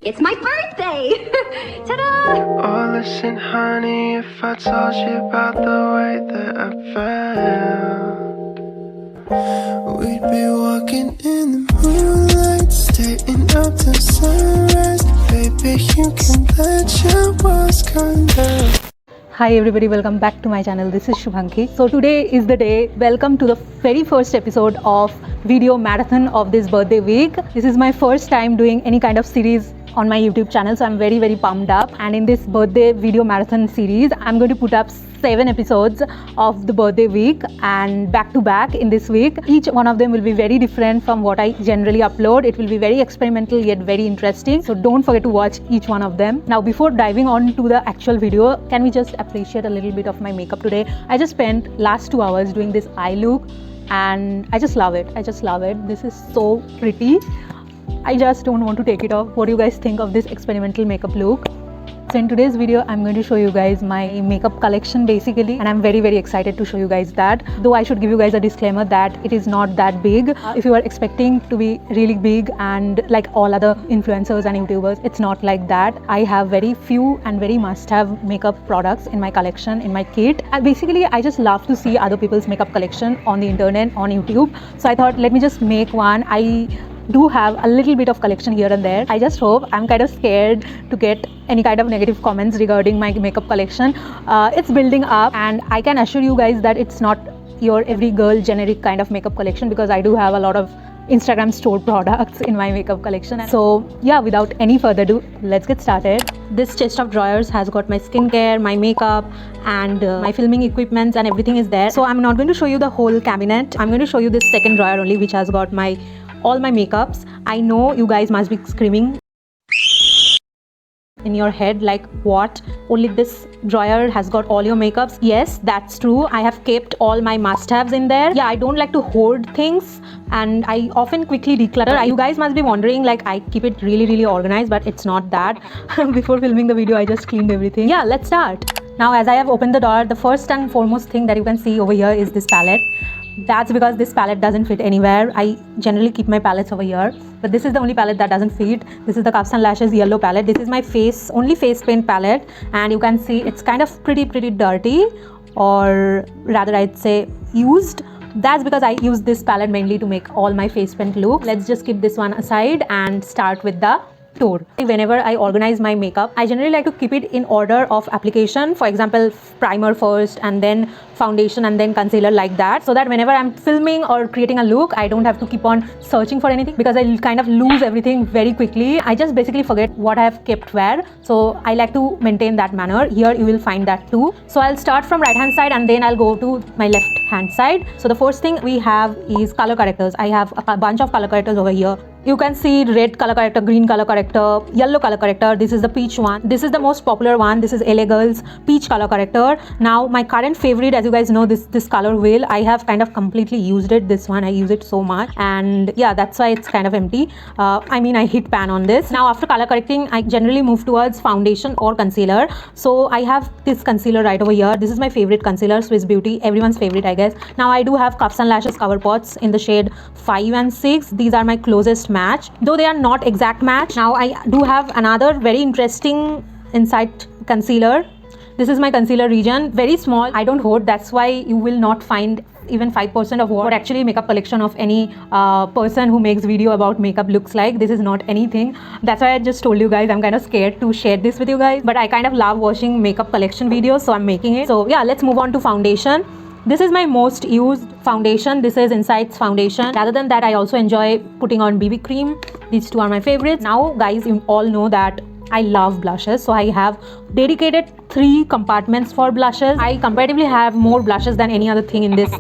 It's my birthday! Ta-da! Oh, listen, honey, if I told you about the way that I felt, we'd be walking in the moonlight, staying up till sunrise. Baby, you can let your walls come down. Hi everybody, welcome back to my channel. This is Shubhanki. So today is the day. Welcome to the very first episode of video marathon of this birthday week. This is my first time doing any kind of series on my YouTube channel, so I'm very pumped up. And in this birthday video marathon series, I'm going to put up 7 episodes of the birthday week and back to back in this week. Each one of them will be very different from what I generally upload. It will be very experimental yet very interesting, so don't forget to watch each one of them. Now before diving on to the actual video, can we just appreciate a little bit of my makeup today? I just spent last 2 hours doing this eye look and I just love it. This is so pretty. I just don't want to take it off. What do you guys think of this experimental makeup look? So in today's video, I'm going to show you guys my makeup collection basically, and I'm very excited to show you guys that. Though I should give you guys a disclaimer that it is not that big. If you are expecting to be really big and like all other influencers and YouTubers, it's not like that. I have very few and very must-have makeup products in my collection, in my kit. And basically, I just love to see other people's makeup collection on the internet, on YouTube. So I thought, let me just make one. I do have a little bit of collection here and there. I just hope, I'm kind of scared to get any kind of negative comments regarding my makeup collection. It's building up and I can assure you guys that it's not your every girl generic kind of makeup collection, because I do have a lot of Instagram store products in my makeup collection. So yeah, without any further ado, let's get started. This chest of drawers has got my skincare, my makeup and my filming equipments, and everything is there. So I'm not going to show you the whole cabinet. I'm going to show you this second drawer only, which has got all my makeups. I know you guys must be screaming in your head like, what, only this drawer has got all your makeups? Yes, that's true. I have kept all my must-haves in there. Yeah, I don't like to hoard things and I often quickly declutter. You guys must be wondering like I keep it really organized, but it's not that. Before filming the video, I just cleaned everything. Yeah, let's start. Now as I have opened the door, the first and foremost thing that you can see over here is this palette. That's because this palette doesn't fit anywhere. I generally keep my palettes over here, but this is the only palette that doesn't fit. This is the Cuffs and Lashes yellow palette. This is my only face paint palette, and you can see it's kind of pretty dirty, or rather I'd say used. That's because I use this palette mainly to make all my face paint looks. Let's just keep this one aside and start with the tour. Whenever I organize my makeup, I generally like to keep it in order of application. For example, primer first and then foundation and then concealer, like that, so that whenever I'm filming or creating a look, I don't have to keep on searching for anything, because I'll kind of lose everything very quickly. I just basically forget what I have kept where, so I like to maintain that manner. Here you will find that too. So I'll start from right hand side and then I'll go to my left hand side. So the first thing we have is color correctors. I have a bunch of color correctors over here. You can see red color corrector, green color corrector, yellow color corrector. This is the peach one. This is the most popular one. This is LA Girl's peach color corrector. Now my current favorite, as you guys know, this color wheel, I have kind of completely used it. This one I use it so much, and yeah, that's why it's kind of empty. I hit pan on this. Now after color correcting, I generally move towards foundation or concealer. So I have this concealer right over here. This is my favorite concealer, Swiss Beauty, everyone's favorite I guess. Now I do have Cuffs and Lashes cover pots in the shade 5 and 6. These are my closest match, though they are not exact match. Now I do have another very interesting insight concealer. This is my concealer region, very small. I don't hoard, that's why you will not find even 5% of what actually makeup collection of any person who makes video about makeup looks like. This is not anything. That's why I just told you guys I'm kind of scared to share this with you guys, but I kind of love watching makeup collection videos, so I'm making it. So yeah, let's move on to foundation. This is my most used foundation. This is Insight's foundation. Rather than that, I also enjoy putting on BB cream. These two are my favorites. Now guys, you all know that I love blushes, so I have dedicated 3 compartments for blushes. I comparatively have more blushes than any other thing in this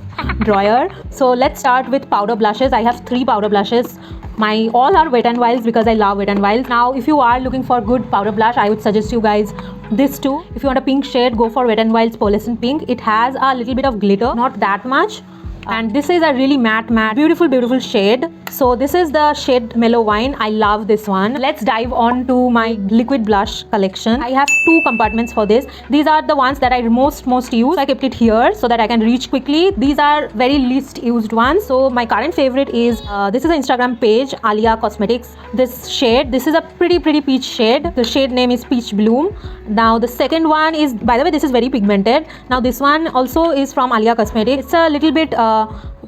drawer. So let's start with powder blushes. I have 3 powder blushes. All are Wet n Wilds, because I love Wet n Wilds. Now if you are looking for good powder blush, I would suggest you guys this too. If you want a pink shade, go for Wet n Wild's Pearlescent Pink. It has a little bit of glitter, not that much. and this is a really matte beautiful shade. So this is the shade Mellow Wine. I love this one. Let's dive on to my liquid blush collection. I have two compartments for this. These are the ones that I most use. So I kept it here so that I can reach quickly. These are very least used ones. So my current favorite is this is an Instagram page, Alia Cosmetics. This shade, this is a pretty peach shade. The shade name is Peach Bloom. Now the second one is, by the way, this is very pigmented. Now this one also is from Alia Cosmetics. It's a little bit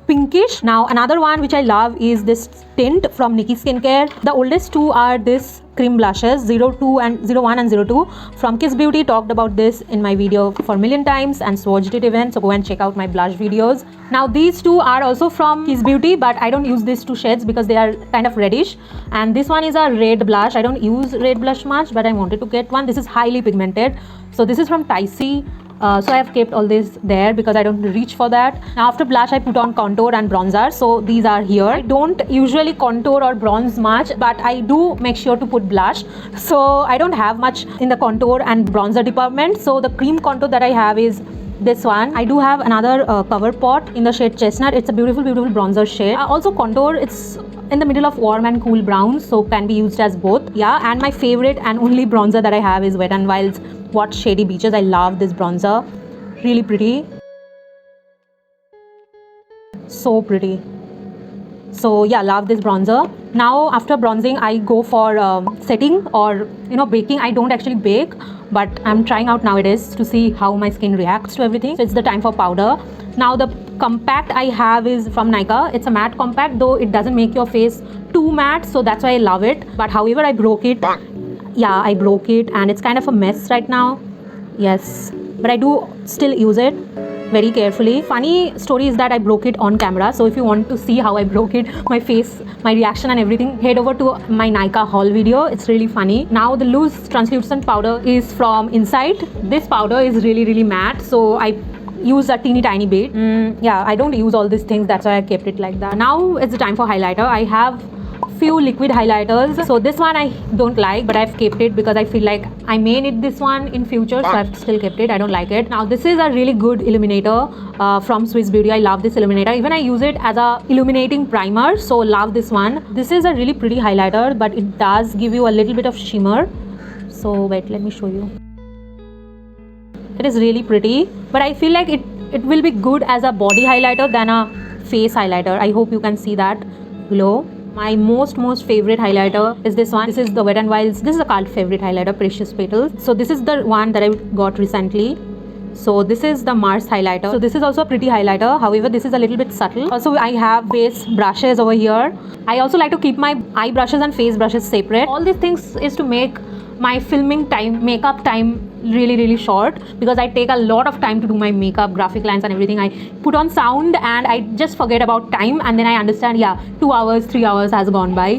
pinkish. Now another one which I love is this tint from Nikki Skincare. The oldest two are this cream blushes, 01 and 02 from Kiss Beauty. Talked about this in my video for a million times and swatched it even, so go and check out my blush videos. Now these two are also from Kiss Beauty, but I don't use these two shades because they are kind of reddish, and this one is a red blush. I don't use red blush much, but I wanted to get one. This is highly pigmented. So this is from Tycee. So I have kept all this there because I don't reach for that. Now after blush I put on contour and bronzer. So these are here. I don't usually contour or bronze much, but I do make sure to put blush. So I don't have much in the contour and bronzer department. So the cream contour that I have is this one. I do have another cover pot in the shade Chestnut. It's a beautiful bronzer shade. Also contour, it's in the middle of warm and cool brown, so can be used as both. Yeah, and my favorite and only bronzer that I have is Wet n Wild's What Shady Beaches. I love this bronzer. Really pretty. So pretty. So yeah, love this bronzer. Now after bronzing I go for setting or baking. I don't actually bake, but I'm trying out nowadays to see how my skin reacts to everything. So it's the time for powder. Now the compact I have is from Nykaa. It's a matte compact, though it doesn't make your face too matte, so that's why I love it. But however, I broke it. Yeah, I broke it and it's kind of a mess right now. Yes, but I do still use it very carefully. Funny story is that I broke it on camera, so if you want to see how I broke it, my face, my reaction and everything, head over to my Nykaa haul video. It's really funny. Now the loose translucent powder is from Insight. This powder is really matte, so I use a teeny tiny bit. Yeah, I don't use all these things, that's why I kept it like that. Now it's the time for highlighter. I have few liquid highlighters. So this one I don't like, but I've kept it because I feel like I may need this one in future, so I've still kept it. I don't like it. Now this is a really good illuminator from Swiss Beauty. I love this illuminator. Even I use it as a illuminating primer, so love this one. This is a really pretty highlighter, but it does give you a little bit of shimmer. So wait, let me show you. It is really pretty, but I feel like it will be good as a body highlighter than a face highlighter. I hope you can see that below. My most favorite highlighter is this one. This is the Wet n Wild's. This is a cult favorite highlighter, Precious Petals. So this is the one that I got recently. So this is the Mars highlighter. So this is also a pretty highlighter. However, this is a little bit subtle. Also, I have base brushes over here. I also like to keep my eye brushes and face brushes separate. All these things is to make my filming time, makeup time really short, because I take a lot of time to do my makeup, graphic lines and everything. I put on sound and I just forget about time, and then I understand, yeah, 2 hours, 3 hours has gone by.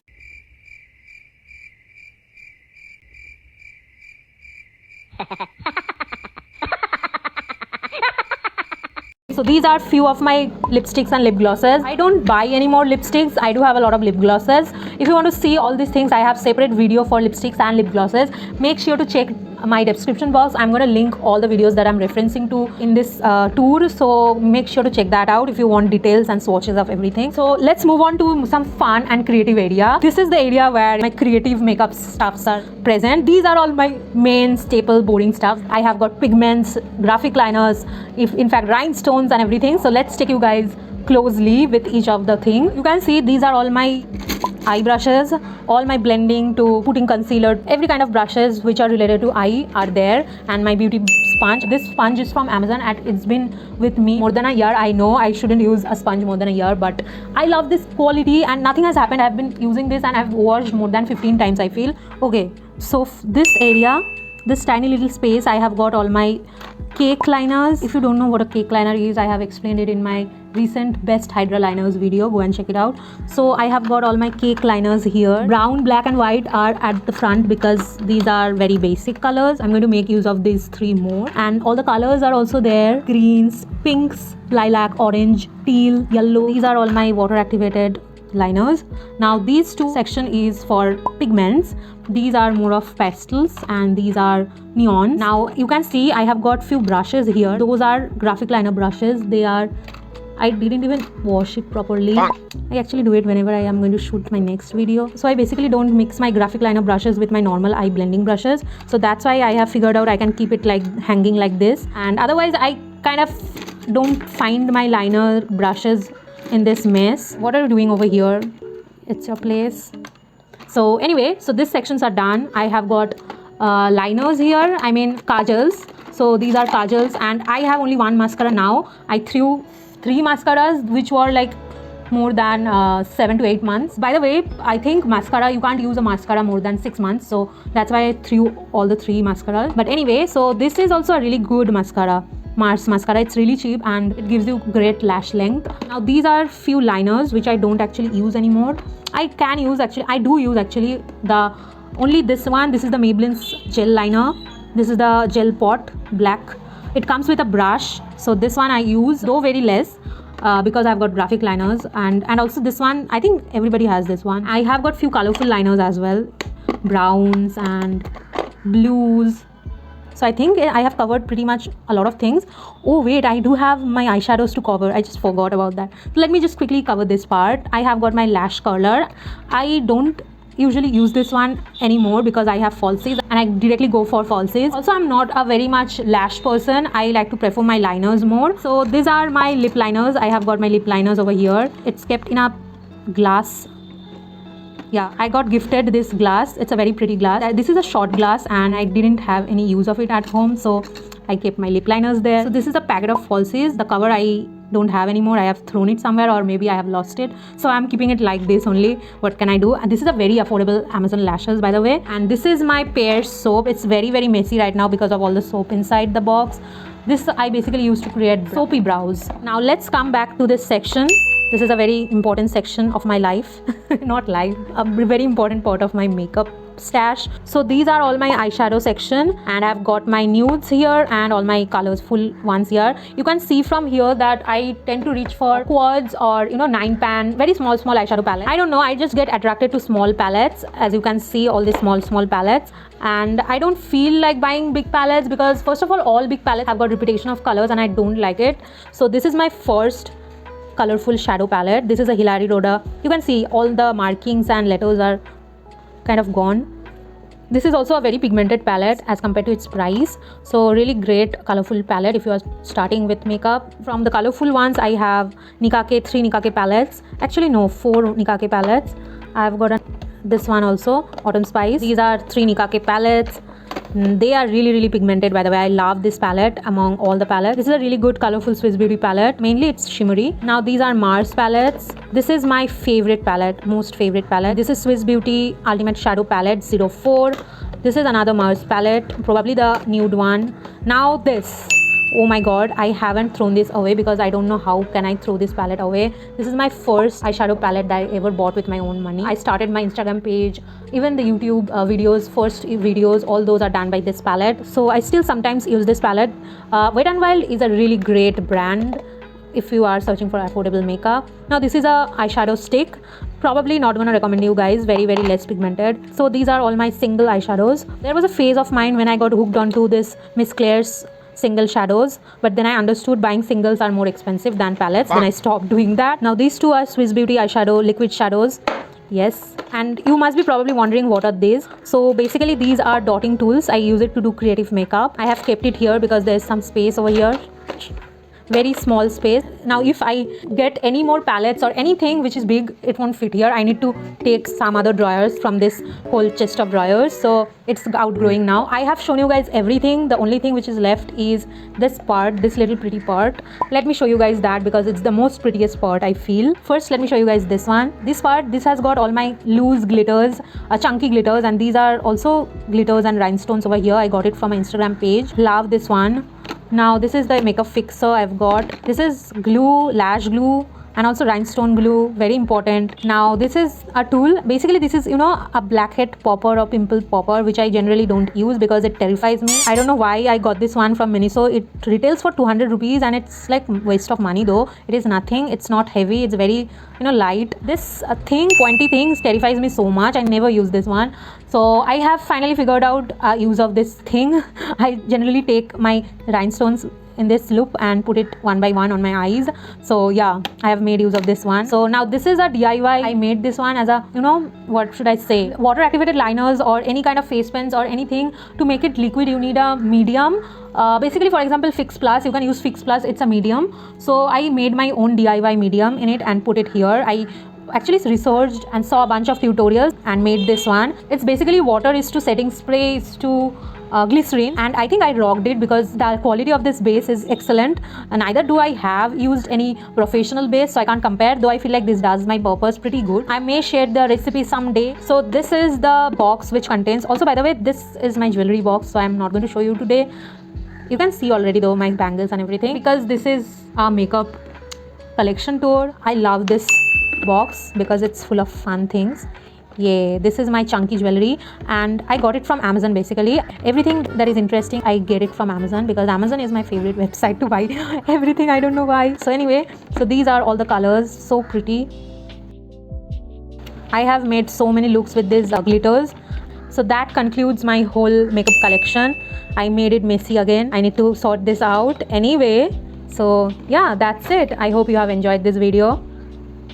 So these are few of my lipsticks and lip glosses. I don't buy any more lipsticks. I do have a lot of lip glosses. If you want to see all these things, I have separate video for lipsticks and lip glosses. Make sure to check my description box. I'm going to link all the videos that I'm referencing to in this tour, so make sure to check that out if you want details and swatches of everything. So let's move on to some fun and creative area. This is the area where my creative makeup stuffs are present. These are all my main staple boring stuff. I have got pigments, graphic liners, in fact rhinestones and everything. So let's take you guys closely with each of the things. You can see these are all my eye brushes, all my blending to putting concealer, every kind of brushes which are related to eye are there, and my beauty sponge. This sponge is from Amazon and it's been with me more than a year. I know I shouldn't use a sponge more than a year, but I love this quality and nothing has happened. I've been using this and I've washed more than 15 times, I feel. Okay, so this area, this tiny little space, I have got all my cake liners. If you don't know what a cake liner is, I have explained it in my recent best Hydra liners video. Go and check it out. So I have got all my cake liners here. Brown, black and white are at the front because these are very basic colors. I'm going to make use of these 3 more, and all the colors are also there: greens, pinks, lilac, orange, teal, yellow. These are all my water activated liners. Now these 2 section is for pigments. These are more of pastels and these are neon. Now you can see I have got few brushes here. Those are graphic liner brushes. They are, I didn't even wash it properly. I actually do it whenever I am going to shoot my next video. So I basically don't mix my graphic liner brushes with my normal eye blending brushes. So that's why I have figured out I can keep it like hanging like this. And otherwise I kind of don't find my liner brushes in this mess. What are you doing over here? It's your place. So anyway, so these sections are done. I have got liners here, I mean kajals. So these are kajals, and I have only one mascara now. I threw 3 mascaras which were like more than 7 to 8 months. By the way, I think mascara, you can't use a mascara more than 6 months, so that's why I threw all the 3 mascaras. But anyway, so this is also a really good mascara, Mars mascara. It's really cheap and it gives you great lash length. Now these are few liners which I don't actually use anymore. I do use the only this one. This is the Maybelline's gel liner. This is the gel pot black. It comes with a brush, so this one I use, though very less, because I've got graphic liners, and also this one, I think everybody has this one. I have got few colorful liners as well, browns and blues. So I think I have covered pretty much a lot of things. Oh wait, I do have my eyeshadows to cover. I just forgot about that. So let me just quickly cover this part. I have got my lash curler. I don't usually use this one anymore because I have falsies and I directly go for falsies. Also, I'm not a very much lash person. I like to prefer my liners more. So these are my lip liners. I have got my lip liners over here. It's kept in a glass. Yeah, I got gifted this glass. It's a very pretty glass. This is a shot glass and I didn't have any use of it at home, so I kept my lip liners there. So this is a packet of falsies. The cover I don't have anymore. I have thrown it somewhere, or maybe I have lost it, so I'm keeping it like this only. What can I do? And this is a very affordable Amazon lashes, by the way. And this is my Pear soap. It's very messy right now because of all the soap inside the box. This I basically use to create soapy brows. Now let's come back to this section. This is a very important section of my life. Not life, a very important part of my makeup stash. So these are all my eyeshadow section, and I've got my nudes here and all my colorful ones here. You can see from here that I tend to reach for quads or 9 pan, very small eyeshadow palette. I don't know, I just get attracted to small palettes. As you can see, all these small palettes, and I don't feel like buying big palettes because first of all big palettes have got reputation of colors and I don't like it. So this is my first colorful shadow palette. This is a Hilary Rhoda. You can see all the markings and letters are kind of gone. This is also a very pigmented palette as compared to its price, so really great colorful palette if you are starting with makeup. From the colorful ones, I have 3 Nikake palettes, actually no, 4 Nikake palettes. I've got this one also, Autumn Spice. These are 3 Nikake palettes. They are really pigmented, by the way. I love this palette among all the palettes. This is a really good colorful Swiss Beauty palette. Mainly it's shimmery. Now these are Mars palettes. This is my favorite palette, most favorite palette. This is Swiss Beauty Ultimate Shadow Palette 04. This is another Mars palette, probably the nude one. Now this, oh my god, I haven't thrown this away because I don't know how can I throw this palette away. This is my first eyeshadow palette that I ever bought with my own money. I started my Instagram page, even the YouTube videos, first videos, all those are done by this palette. So I still sometimes use this palette. Wet n Wild is a really great brand if you are searching for affordable makeup. Now this is a eyeshadow stick. Probably not gonna recommend you guys, very less pigmented. So these are all my single eyeshadows. There was a phase of mine when I got hooked onto this Miss Claire's single shadows, but then I understood buying singles are more expensive than palettes. Then I stopped doing that. Now these two are Swiss Beauty eyeshadow liquid shadows. Yes, and you must be probably wondering what are these. So basically these are dotting tools. I use it to do creative makeup. I have kept it here because there's some space over here, very small space. Now if I get any more palettes or anything which is big, it won't fit here. I need to take some other drawers from this whole chest of drawers, so it's outgrowing now. I have shown you guys everything. The only thing which is left is this part, this little pretty part. Let me show you guys that because it's the most prettiest part, I feel. First let me show you guys this one. This part, this has got all my loose glitters, chunky glitters, and these are also glitters and rhinestones over here. I got it from my Instagram page. Love this one. Now this is the makeup fixer I've got. This is glue, lash glue, and also rhinestone glue, very important. Now this is a tool. Basically this is a blackhead popper or pimple popper, which I generally don't use because it terrifies me. I don't know why I got this one from Miniso. It retails for 200 rupees and it's like waste of money though. It is nothing, it's not heavy, it's very light. This pointy thing terrifies me so much. I never use this one. So I have finally figured out use of this thing. I generally take my rhinestones in this loop and put it one by one on my eyes. So yeah, I have made use of this one. So now this is a DIY. I made this one as a, what should I say, water activated liners or any kind of face pens or anything. To make it liquid, you need a medium. Basically, for example, Fix Plus, you can use Fix Plus, it's a medium. So I made my own DIY medium in it and put it here. I actually researched and saw a bunch of tutorials and made this one. It's basically water is to setting spray is to glycerin, and I think I rocked it because the quality of this base is excellent. And neither do I have used any professional base, so I can't compare, though I feel like this does my purpose pretty good. I may share the recipe someday. So this is the box which contains, also by the way, this is my jewelry box, so I'm not going to show you today. You can see already though my bangles and everything, because this is our makeup collection tour. I love this box because it's full of fun things. Yeah, this is my chunky jewelry and I got it from Amazon. Basically everything that is interesting, I get it from Amazon because Amazon is my favorite website to buy everything. I don't know why. So anyway, so these are all the colors, so pretty. I have made so many looks with these glitters. So that concludes my whole makeup collection. I made it messy again. I need to sort this out anyway. So yeah, that's it. I hope you have enjoyed this video.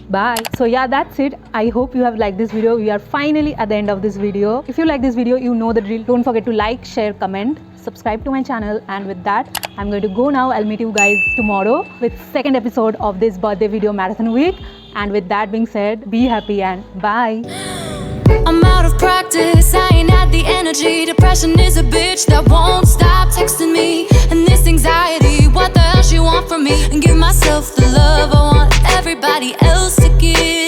Bye. So yeah, that's it. I hope you have liked this video. We are finally at the end of this video. If you like this video, you know the drill. Don't forget to like, share, comment, subscribe to my channel. And with that, I'm going to go now. I'll meet you guys tomorrow with second episode of this birthday video marathon week. And with that being said, be happy and bye. I'm out of practice, I ain't had the energy. Depression is a bitch that won't stop texting me. And this anxiety, what the hell she want from me? And give myself the love I want everybody else to give.